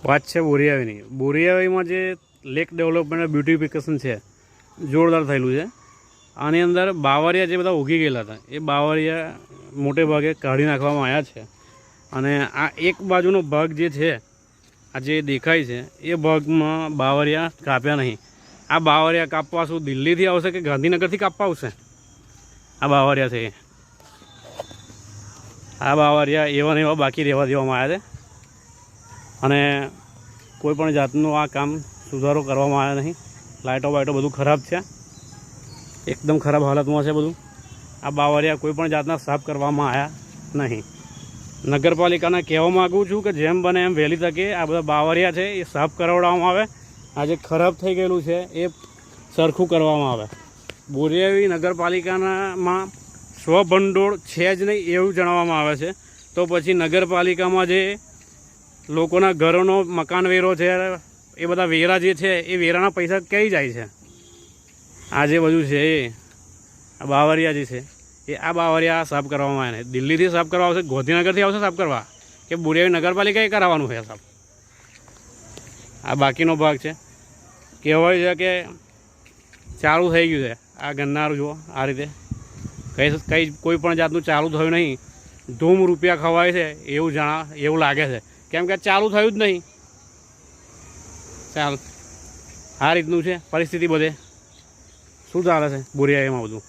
વાત છે બોરિયાવીની. બોરિયાવીમાં જે લેક ડેવલપમેન્ટ બ્યુટિફિકેશન છે જોરદાર થયેલું છે. આની અંદર બાવરિયા જે બધા ઉગી ગયેલા હતા એ બાવરિયા મોટે ભાગે કાઢી નાખવામાં આવ્યા છે. અને આ એક બાજુનો ભાગ જે છે આ જે દેખાય છે એ ભાગમાં બાવરિયા કાપ્યા નહીં. આ બાવરિયા કાપવા શું દિલ્હીથી આવશે કે ગાંધીનગરથી કાપવા આવશે? આ બાવરિયા છે આ બાવરિયા એવા ને એવા બાકી રહેવા દેવામાં આવ્યા છે. અને કોઈ પણ જાતનું આ કામ સુધારો કરવામાં આવ્યા નહીં. લાઇટો બાઇટો બધું ખરાબ છે, એકદમ ખરાબ હાલતમાં છે બધું. આ બાવરિયા કોઈ પણ જાતના સાફ કરવામાં આવ્યા નહીં. નગરપાલિકાને કહેવા માગું છું કે જેમ બને એમ વહેલી તકે આ બધા બાવરિયા છે એ સાફ કરાવવામાં આવે. આ જે ખરાબ થઈ ગયેલું છે એ સરખું કરવામાં આવે. બોરિયાવી નગરપાલિકામાં સ્વભંડોળ છે જ નહીં એવું જણાવવામાં આવે છે. તો પછી નગરપાલિકામાં જે લોકોના ઘરોનો મકાન વેરો છે એ બધા વેરા જે છે એ વેરાના પૈસા ક્યાંય જાય છે? આ જે બધું છે એ આ બાવરિયા જે છે એ આ બાવરિયા સાફ કરવામાં આવે. દિલ્હીથી સાફ કરવા આવશે, ગાંધીનગરથી આવશે સાફ કરવા, કે બોરિયાવી નગરપાલિકાએ કરાવવાનું છે સાફ? આ બાકીનો ભાગ છે. કહેવાય છે કે ચાલુ થઈ ગયું છે આ ગન્નારું. જુઓ આ રીતે કંઈ કોઈ પણ જાતનું ચાલુ થયું નહીં. ધૂમ રૂપિયા ખવાય છે એવું લાગે છે, કેમ કે ચાલુ થયું જ નહીં. ચાલ આ રીતનું છે પરિસ્થિતિ. બધે શું ચાલે છે બોરિયાવીમાં બધું?